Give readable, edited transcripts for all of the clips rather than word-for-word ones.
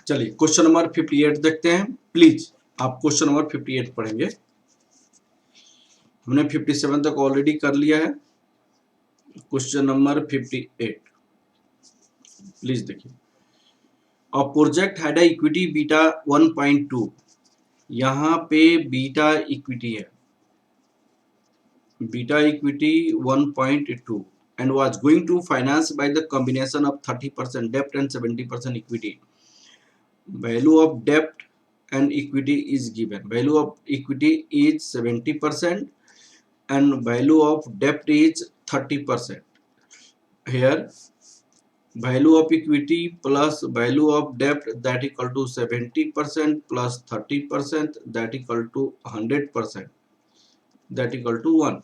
चलिए question number 58 देखते हैं। प्लीज आप क्वेश्चन नंबर 58 पढ़ेंगे। हमने 57 तक ऑलरेडी कर लिया है। क्वेश्चन नंबर 58 प्लीज देखिए। A project had equity beta 1.2। यहाँ पे बीटा इक्विटी है, beta equity 1.2 and was going to finance by the combination of 30% debt and 70% equity. Value of debt and equity is given. Value of equity is 70% and value of debt is 30%. Here value of equity plus value of debt that equal to 70% plus 30% that equal to 100%, that equal to 1.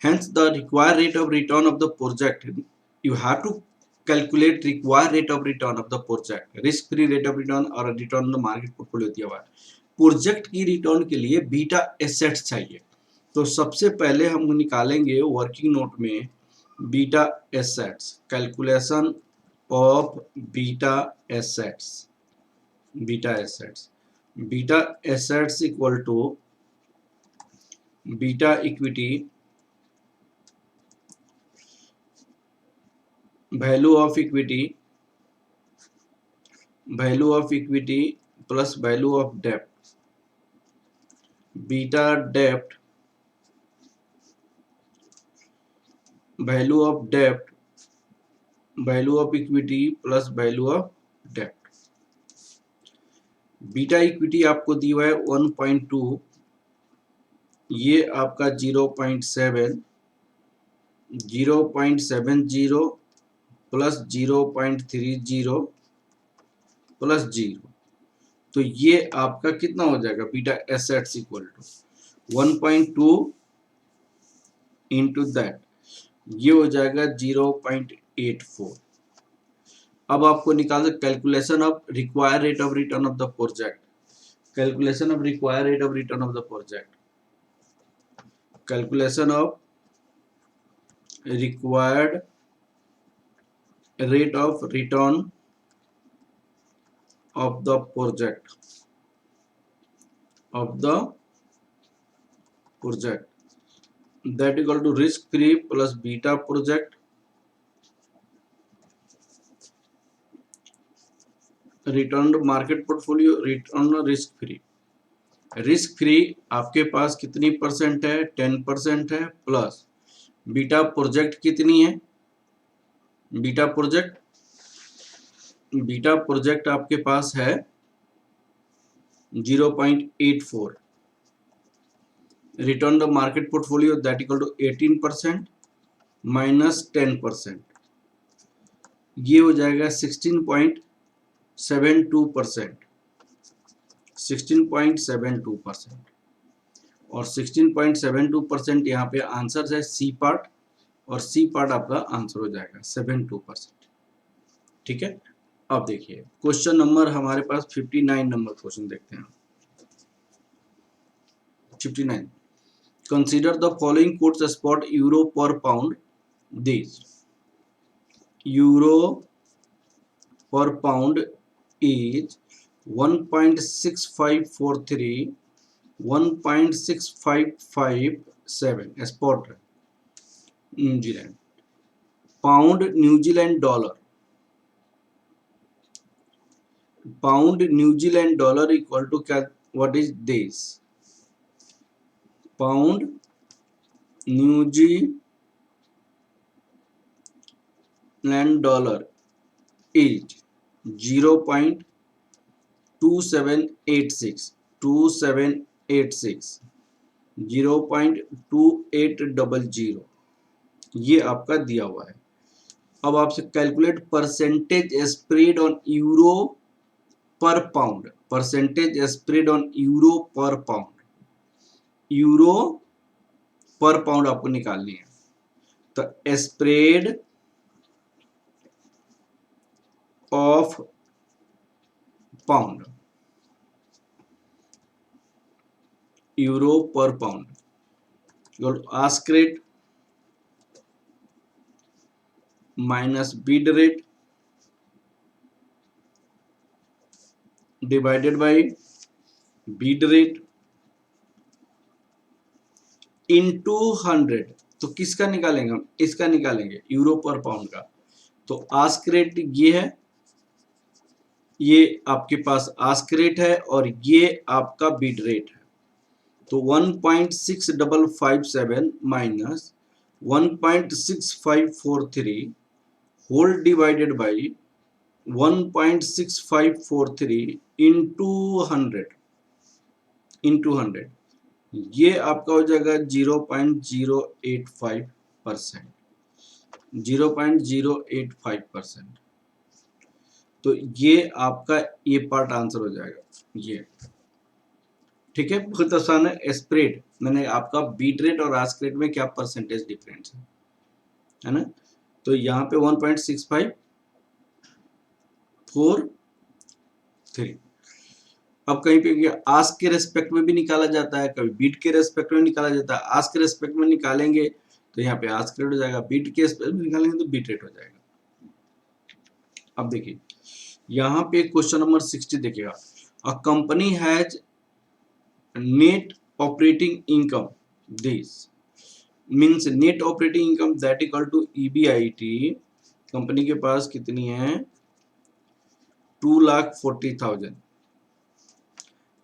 Hence, the required rate of return of the project, you have to calculate required rate of return of the project, risk free rate of return और return on the market portfolio दिया हुआ है। Project की return के लिए beta assets चाहिए, तो सबसे पहले हम निकालेंगे वर्किंग नोट में beta assets, calculation of beta assets. Beta assets, beta assets equal to beta equity value of equity plus value of debt, beta debt, value of debt, value of equity plus value of debt। Beta equity आपको दी हुआ है 1.2, ये आपका 0.7, 0.70 plus 0.30 plus 0, तो ये आपका कितना हो जाएगा beta assets equal to 1.2 into that, ये हो जाएगा 0.84। अब आपको निकाल calculation of required rate of return of the project, calculation of required rate of return of the project, calculation of required rate of return of the project, that equal to risk free plus beta project return market portfolio, return risk free. Risk free आपके पास कितनी percent है, 10% है, plus beta project कितनी है, beta project आपके पास है 0.84, return the market portfolio that equal to 18% minus 10%, ये हो जाएगा 16.72%, 16.72%, और 16.72% यहाँ पे आंसर है सी पार्ट, और सी पार्ट आपका आंसर हो जाएगा 72%। ठीक है, अब देखिए क्वेश्चन नंबर हमारे पास 59 नंबर क्वेश्चन देखते हैं। 59, consider the following quotes spot euro per pound. This euro per pound is 1.6543, 1.6557 spot New Zealand. Pound New Zealand dollar, pound New Zealand dollar equal to क्या, what is this, pound New Zealand dollar is 0.2786, 0.2800, ये आपका दिया हुआ है। अब आपसे calculate percentage spread on euro per pound, percentage spread on euro per pound, euro per pound आपको निकालनी है। तो spread of pound, euro per pound, ask rate minus bid rate divided by bid rate into 100। तो किसका निकालेंगे हम? इसका निकालेंगे, यूरो पर पाउंड का। तो आस्क रेट ये है, ये आपके पास आस्क रेट है और ये आपका बीट रेट है। तो 1.6557 minus 1.6543 whole divided by 1.6543 into 100, ये आपका हो जाएगा 0.085%, 0.085%। तो ये आपका ये पार्ट आंसर हो जाएगा ये। ठीक है, बहुत आसान है। स्प्रेड मैंने आपका बीट रेट और आस्क रेट में क्या परसेंटेज डिफरेंस है ना। तो यहाँ पे 1.6543। अब कहीं पे आस्क के रेस्पेक्ट में भी निकाला जाता है, कभी बीट के रेस्पेक्ट में निकाला जाता है। आस्क के रेस्पेक्ट में निकालेंगे तो यहाँ पे आस्क रेट हो जाएगा, बीट के रेस्पेक्ट में निकालेंगे तो बीट रेट हो जाएगा। अब देखिए यहाँ पे क्वेश्चन नंबर 60 देखिएगा। A company has net operating income, this means net operating income that equal to EBIT। Company के पास कितनी है? 2,40,000।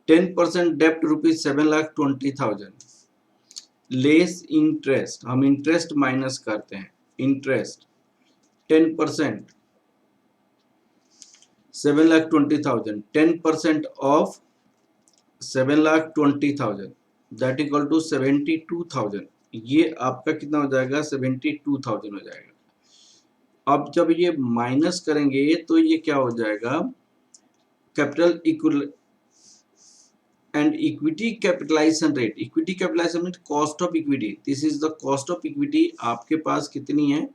10% डेप्ट रुपीज 7,20,000 लेस इंटरेस्ट, हम इंटरेस्ट माइनस करते हैं, interest 10%, 7,20,000, 10% of 7,20,000 that equal to 72,000। ये आपका कितना हो जाएगा? 72,000 हो जाएगा। अब जब ये माइनस करेंगे तो ये क्या हो जाएगा? Capital equal and equity capitalization rate, equity capitalization means cost of equity, this is the cost of equity। आपके पास कितनी है?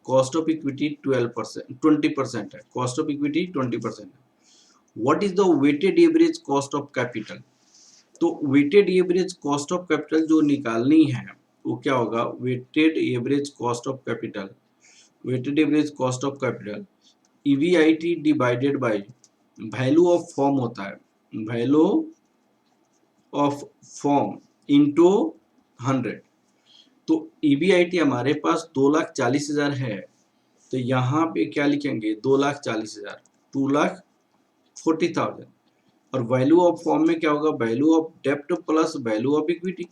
cost of equity 12%, 20% है, cost of equity 20% है। what is the weighted average cost of capital? तो weighted average cost of capital जो निकालनी है वो क्या होगा? weighted average cost of capital, weighted average cost of capital EBIT divided by value of firm होता है, value ऑफ फॉर्म इंटू 100। तो EBIT हमारे पास 2,40,000 है, तो यहाँ पे क्या लिखेंगे? 2,40,000, 2,40,000। और वैल्यू ऑफ फॉर्म में क्या होगा? वैल्यू ऑफ डेप्ट प्लस वैल्यू ऑफ इक्विटी।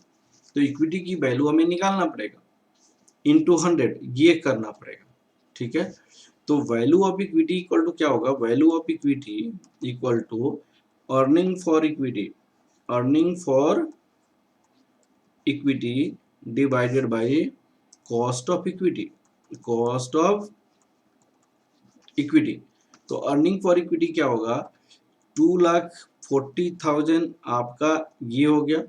तो इक्विटी की वैल्यू हमें निकालना पड़ेगा, इंटू 100 ये करना पड़ेगा। ठीक है, तो value of equity equal to क्या होगा? Value of equity equal to earning for equity, earning for equity divided by cost of equity, cost of equity. तो अर्निंग फॉर इक्विटी क्या होगा? 2,40,000 आपका ये हो गया,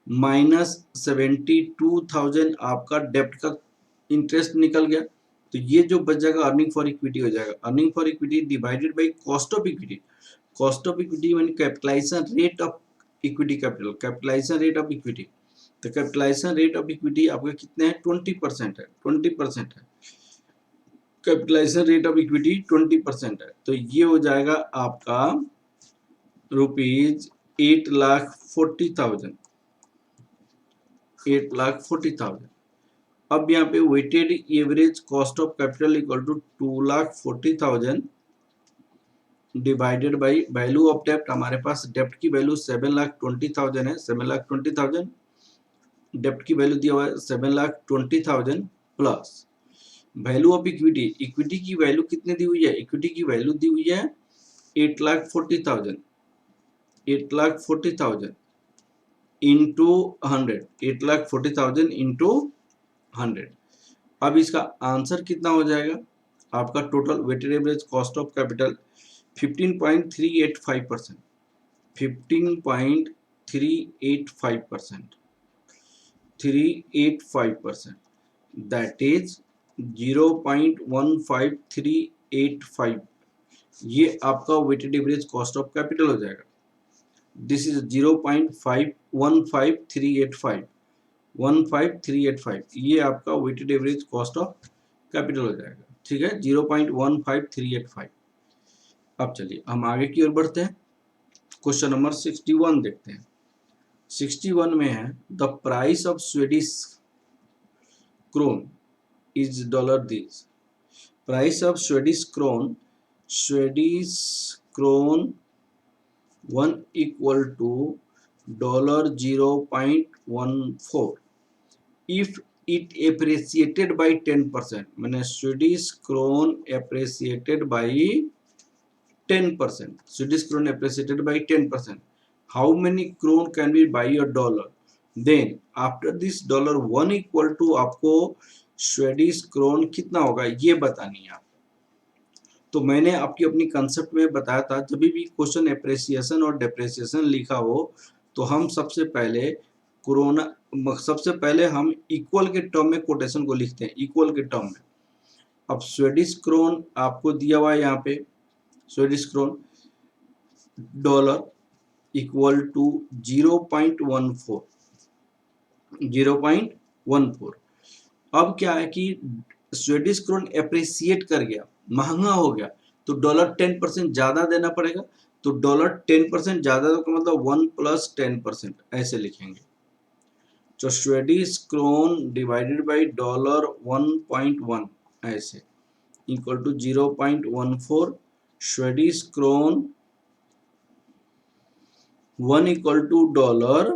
माइनस 72,000 आपका डेप्ट का इंटरेस्ट निकल गया। तो ये जो बच जाएगा अर्निंग फॉर इक्विटी हो जाएगा। Earning for equity divided by cost of equity, cost of equity mean capitalisation rate of equity capital, capitalisation rate of equity. तो कैपिटलाइजेशन रेट ऑफ इक्विटी आपका कितने है? 20% है, 20% है। कैपिटलाइजेशन रेट ऑफ इक्विटी 20% है। तो ये हो जाएगा आपका रुपीज 8,40,000, 8,40,000। अब यहाँ पे weighted average cost of capital equal to 2,40,000 divided by value of डेप्ट। हमारे पास डेप्ट की वैल्यू 7,20,000 है, 7,20,000 डेप्ट की वैल्यू दिया हुआ है 7,20,000 plus value of equity, equity की वैल्यू कितनी दी हुई है? इक्विटी की वैल्यू दी हुई है 8,40,000, 8,40,000 इंटू 100, 8,40,000 इंटू 100। अब इसका आंसर कितना हो जाएगा? आपका total weighted average cost of capital 15.385%, 15.385%, 385%, that is 0.15385। ये आपका weighted average cost of capital हो जाएगा। दिस इज 0.15385, 15385, ये आपका weighted average cost of capital हो जाएगा। ठीक है, 0.15385। अब चलिए हम आगे की ओर बढ़ते हैं। क्वेश्चन नंबर 61 देखते हैं। 61 में है the price of Swedish krone is dollar this. Price of Swedish krone 1 equal to $0.14 if it appreciated by 10%, मैंने Swedish krone appreciated by 10%, Swedish krone appreciated by 10%, how many krone can we buy a dollar, then after this $1 equal to आपको Swedish crown कितना होगा ये बतानी है आप। तो मैंने आपकी अपनी कंसेप्ट में बताया था, जब भी क्वेश्चन एप्रिसिएशन और डेप्रिसिएशन लिखा हो तो हम सबसे पहले हम इक्वल के टर्म में कोटेशन को लिखते हैं, इक्वल के टर्म में। अब स्वीडिश क्रोन आपको दिया हुआ है यहाँ पे, Swedish krone dollar equal to 0.14। अब क्या है कि स्वीडिश क्रोन एप्रिसिएट कर गया, महंगा हो गया, तो डॉलर 10% ज्यादा देना पड़ेगा। तो डॉलर 10% ज्यादा का मतलब 1 + 10% ऐसे लिखेंगे। तो Swedish krone divided by dollar 1.1 ऐसे equal to 0.14। Swedish krone 1 equal to dollar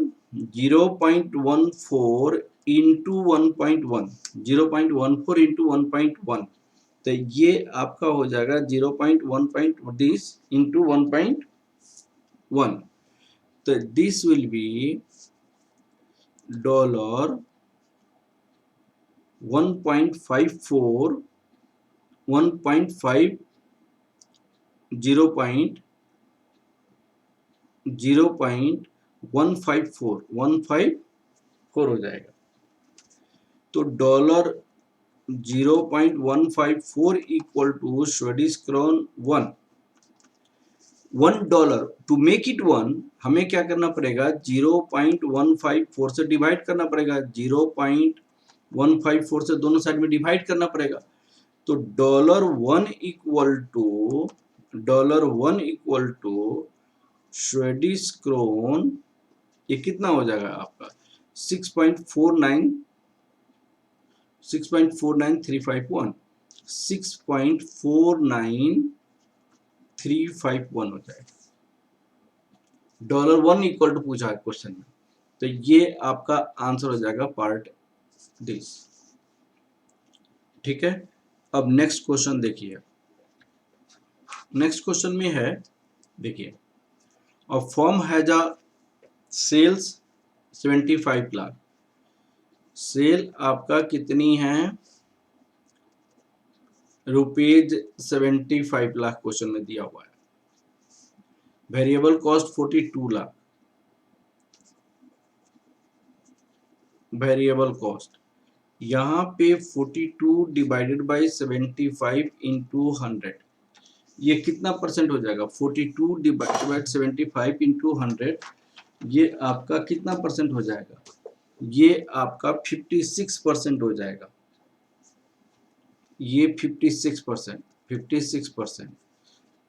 0.14 into 1.1, 0.14 into 1.1, तो ये आपका हो जाएगा 0.1 इंटू 1.1, तो दिस विल बी डॉलर 1.54 1.5 0.154 हो जाएगा। तो dollar 0.154 equal to Swedish krone 1 dollar. To make it 1 हमें क्या करना पड़ेगा, 0.154 से डिवाइड करना पड़ेगा, 0.154 से दोनों साइड में डिवाइड करना पड़ेगा। तो dollar 1 equal to Swedish krone, ये कितना हो जाएगा आपका 6.49351 6.49351 हो जाएगा। डॉलर 1 इक्वल टू पूछा है क्वेश्चन में, तो ये आपका आंसर हो जाएगा पार्ट दिस। ठीक है, अब नेक्स्ट क्वेश्चन देखिए। नेक्स्ट क्वेश्चन में है, देखिए, a firm has a sales 75 lakh. Sale आपका कितनी है, रुपीज 75 लाख क्वेश्चन में दिया हुआ है। Variable cost 42 lakh, variable cost यहाँ पे 42 डिवाइडेड बाई 75 इंटू 100, ये कितना परसेंट हो जाएगा, 42 डिवाइडेड बाई 75 इंटू 100, ये आपका कितना परसेंट हो जाएगा, ये आपका 56% हो जाएगा। ये 56%,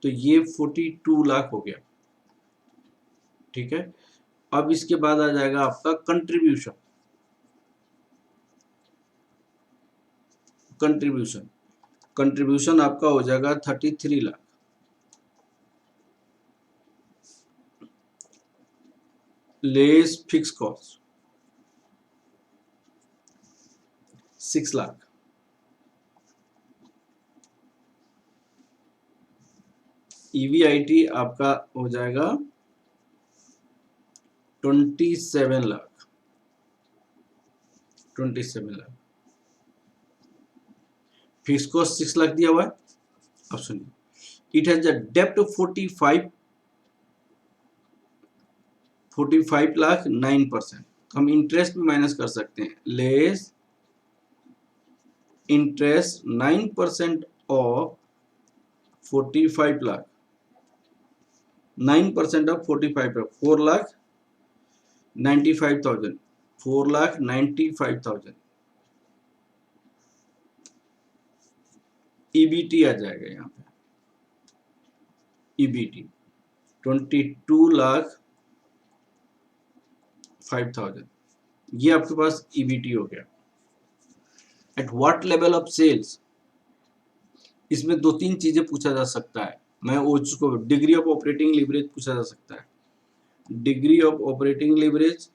तो ये 42 लाख हो गया। ठीक है, अब इसके बाद आ जाएगा आपका कंट्रीब्यूशन। कंट्रीब्यूशन आपका हो जाएगा 33 lakh. Less fix cost 6 lakh. EBIT आपका हो जाएगा 27 लाख। फिक्स कॉस्ट 6 लाख दिया हुआ है। अब सुनिए, इट हैज अ डेप्ट 45 लाख 9%। हम इंटरेस्ट भी माइनस कर सकते हैं, less interest 9% of 45 lakh, 9% of 45 lakh, 4,95,000, 4,95,000 EBT आ जाएगा यहाँ पे। EBT 22,05,000, ये आपके पास EBT हो गया। At what level of sales, इसमें दो तीन चीजें पूछा जा सकता है। मैं उसको डिग्री ऑफ ऑपरेटिंग लीवरेज पूछा जा सकता है। डिग्री ऑफ ऑपरेटिंग लीवरेज,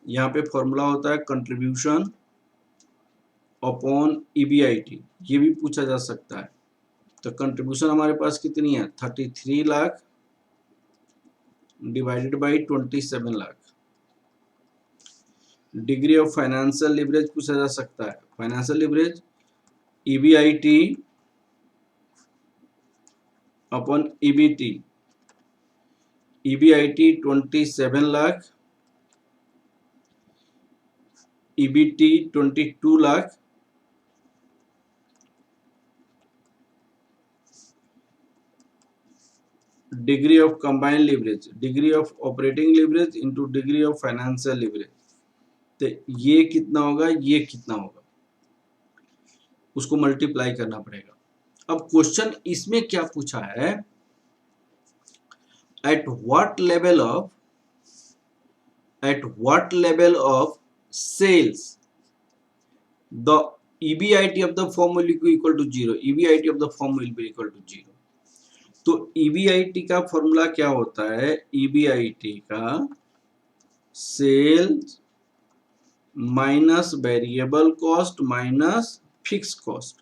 यहाँ पे फॉर्मूला होता है कंट्रीब्यूशन अपॉन EBIT, ये भी पूछा जा सकता है। तो कंट्रीब्यूशन हमारे पास कितनी है 33 lakh divided by 27 lakh. Degree of financial leverage पूछा जा सकता है। Financial leverage EBIT upon EBT, EBIT 27 lakh, EBT 22 lakh, degree of combined leverage, degree of operating leverage into degree of financial leverage, तो ये कितना होगा, ये कितना होगा, उसको मल्टीप्लाई करना पड़ेगा। अब क्वेश्चन इसमें क्या पूछा है, at what level of sales the EBIT of the firm will be equal to 0, EBIT of the firm will be equal to 0। तो EBIT का फॉर्मूला क्या होता है, EBIT का sales minus variable cost minus fix cost.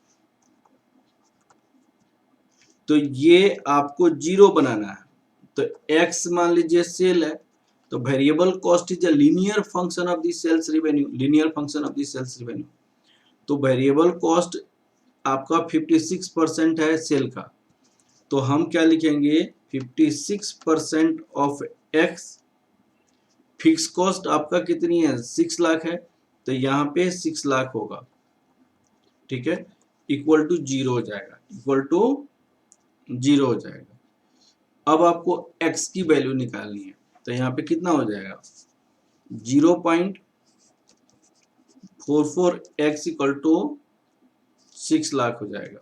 तो ये आपको 0 बनाना है। तो X मान लीजिए सेल है, तो variable cost is a linear function of the sales revenue, linear function of the sales revenue. तो वेरिएबल कॉस्ट आपका 56% है सेल का, तो हम क्या लिखेंगे 56% ऑफ X। फिक्स कॉस्ट आपका कितनी है 6 लाख है, तो यहाँ पे 6 लाख होगा, ठीक है, इक्वल टू 0 हो जाएगा, इक्वल टू 0 हो जाएगा। अब आपको X की वैल्यू निकालनी है, तो यहाँ पे कितना हो जाएगा 0.44 X इक्वल टू 6 लाख हो जाएगा,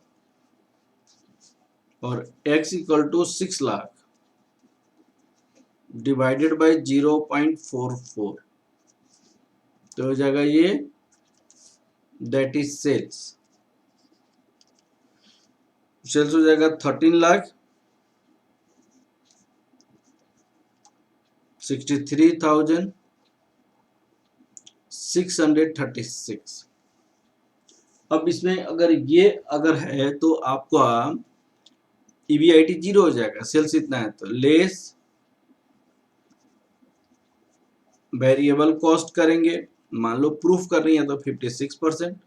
और X equal to 6 lakh divided by 0.44, तो हो जाएगा ये, दैट इज सेल्स। सेल्स हो जाएगा 13,63,636। अब इसमें अगर है तो आपका EBIT 0 हो जाएगा, सेल्स इतना है, तो लेस वेरिएबल कॉस्ट करेंगे, मान लो प्रूफ कर रही है तो 56%,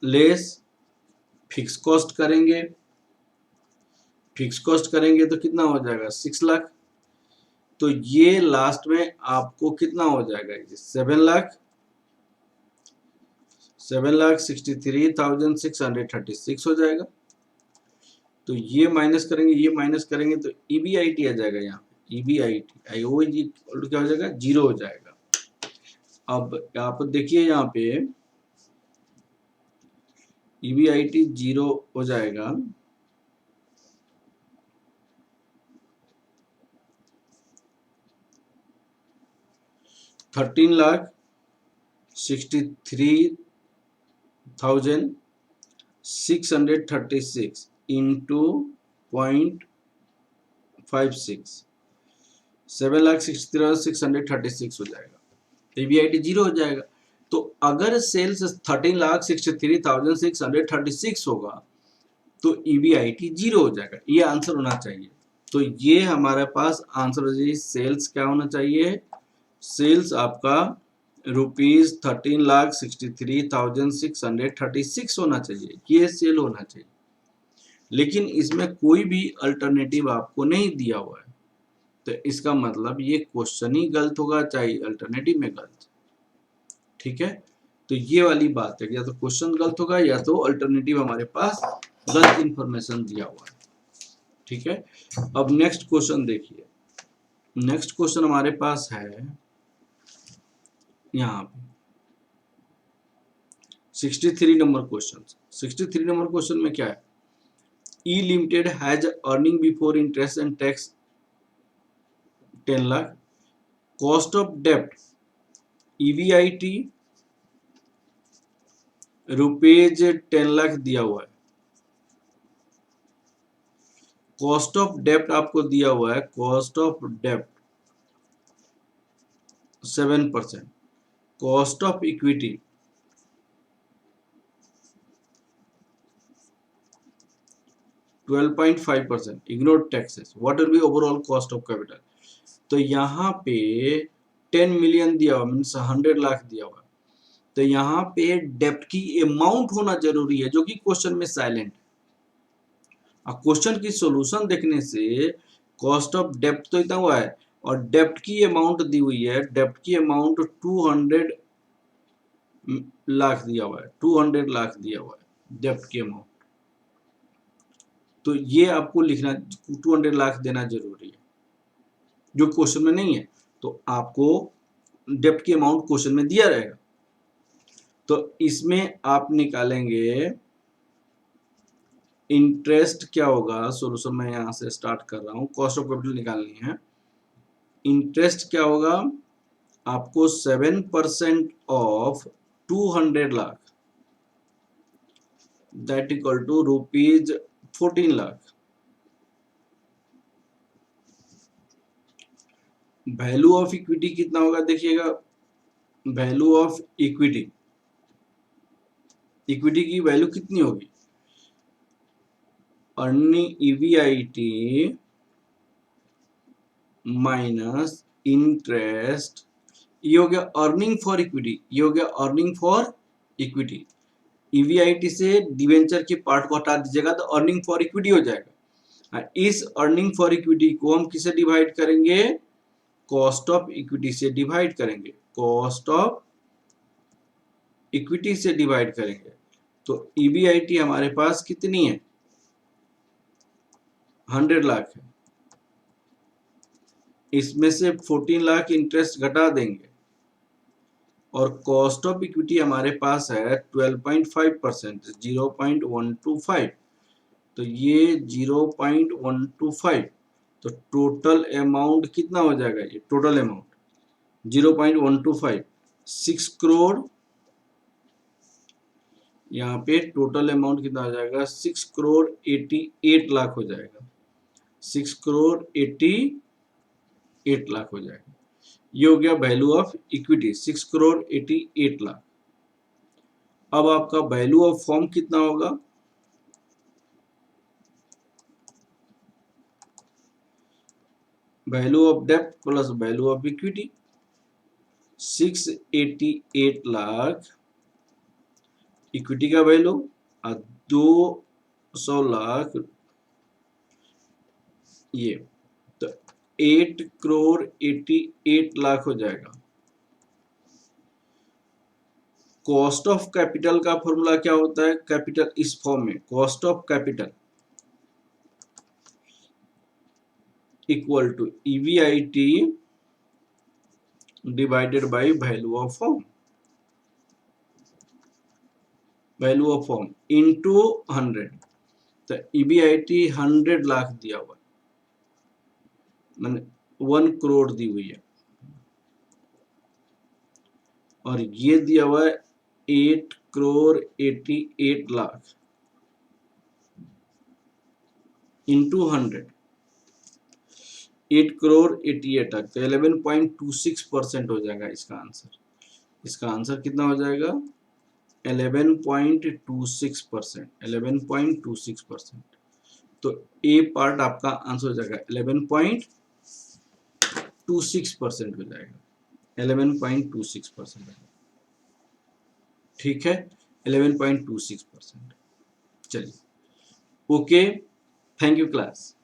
लेस फिक्स कॉस्ट करेंगे, तो कितना हो जाएगा 6 लाख। तो ये लास्ट में आपको कितना हो जाएगा 7,63,636 हो जाएगा। तो ये माइनस करेंगे तो EBIT आ जाएगा, यहाँ EBIT क्या हो जाएगा 0 हो जाएगा। अब आप देखिए यहाँ पे EBIT 0 हो जाएगा, $13,63,636 इंटू 0.56, 7,63,636 हो जाएगा, EBIT 0 हो जाएगा। तो अगर सेल्स 13,63,636 होगा तो EBIT 0 हो जाएगा, ये आंसर होना चाहिए। तो ये हमारे पास आंसर हो जाएगी, सेल्स क्या होना चाहिए, सेल्स आपका ₹13,63,636 होना चाहिए, ये सेल होना चाहिए। लेकिन इसमें कोई भी अल्टरनेटिव आपको नहीं दिया हुआ है, तो इसका मतलब ये क्वेश्चन ही गलत होगा, चाहे अल्टरनेटिव में गलत, ठीक है। तो ये वाली बात है, या तो क्वेश्चन गलत होगा या तो अल्टरनेटिव हमारे पास गलत इंफॉर्मेशन दिया हुआ है, ठीक है। अब नेक्स्ट क्वेश्चन देखिए, नेक्स्ट क्वेश्चन हमारे पास है यहाँ पे 63 नंबर क्वेश्चन। 63 नंबर क्वेश्चन में क्या है, E Limited has earning before interest and tax 10 lakh. Cost of debt EBIT rupees 10 lakh दिया हुआ है. कॉस्ट ऑफ डेप्ट आपको दिया हुआ है, कॉस्ट ऑफ डेप्ट 7%. Cost of equity 12.5%. Ignore taxes. What will be overall cost of capital? तो यहाँ पे 10 मिलियन दिया हुआ, मीन्स 100 लाख दिया हुआ. तो यहाँ पे डेप्ट की अमाउंट होना जरूरी है, जो कि क्वेश्चन में साइलेंट. अब क्वेश्चन की सॉल्यूशन देखने से कॉस्ट ऑफ डेप्ट तो इतना हुआ है और डेप्ट की अमाउंट दी हुई है. डेप्ट की अमाउंट 200 लाख दिया हुआ है, 200 लाख दिया हुआ है डेप्ट की अमाउंट. तो ये आपको लिखना, 200 लाख देना जरूरी है, जो क्वेश्चन में नहीं है. तो आपको डेप्ट की अमाउंट क्वेश्चन में दिया रहेगा. तो इसमें आप निकालेंगे इंटरेस्ट. क्या होगा सॉल्यूशन मैं यहां से स्टार्ट कर रहा हूं. कॉस्ट ऑफ कैपिटल निकालनी है. इंटरेस्ट क्या होगा आपको 7% of 200 lakh, that equal to rupees 14 lakh. Value of equity कितना होगा देखिएगा. वैल्यू ऑफ इक्विटी, इक्विटी की वैल्यू कितनी होगी? Earning EBIT minus interest. ये हो गया अर्निंग फॉर इक्विटी, ये हो गया अर्निंग फॉर इक्विटी. EBIT से डिवेंचर के पार्ट को हटा दीजिएगा तो अर्निंग फॉर इक्विटी हो जाएगा. इस अर्निंग फॉर इक्विटी को हम किसे डिवाइड करेंगे? कॉस्ट ऑफ इक्विटी से डिवाइड करेंगे. कॉस्ट ऑफ इक्विटी से डिवाइड करेंगे. तो EBIT हमारे पास कितनी है? 100 लाख है. इसमें से 14 लाख इंटरेस्ट घटा देंगे और कॉस्ट ऑफ इक्विटी हमारे पास है 12.5%, 0.125. तो ये 0.125. तो टोटल अमाउंट कितना हो जाएगा? ये टोटल अमाउंट 0.125 6 करोड़. यहाँ पे टोटल अमाउंट कितना हो जाएगा? 6 करोड़ 88 लाख हो जाएगा. 6 करोड़ 88 लाख हो जाएगा. ये हो गया value of equity 6 crore 88 lakh. अब आपका वैल्यू ऑफ फॉर्म कितना होगा? वैल्यू ऑफ डेप्ट plus value of equity 688 lakh equity का वैल्यू और 200 लाख ये. तो 8 करोड़ 88 लाख हो जाएगा. कॉस्ट ऑफ कैपिटल का फॉर्मूला क्या होता है? कैपिटल इस फॉर्म में, cost of capital equal to EBIT divided by value of firm, value of firm into 100. तो EBIT 100 लाख दिया हुआ, मैंने 1 करोड़ दी हुई है और ये दिया हुआ है 8 करोड़ 88 लाख इंटू 100, 8 करोड़ 88 लाख. तो 11.26% हो जाएगा इसका आंसर. इसका आंसर कितना हो जाएगा? 11.26%, 11.26%. तो ए पार्ट आपका आंसर हो जाएगा 11.26% हो जाएगा. 11.26%. ठीक है, 11.26%. चलिए, ओके, थैंक यू क्लास.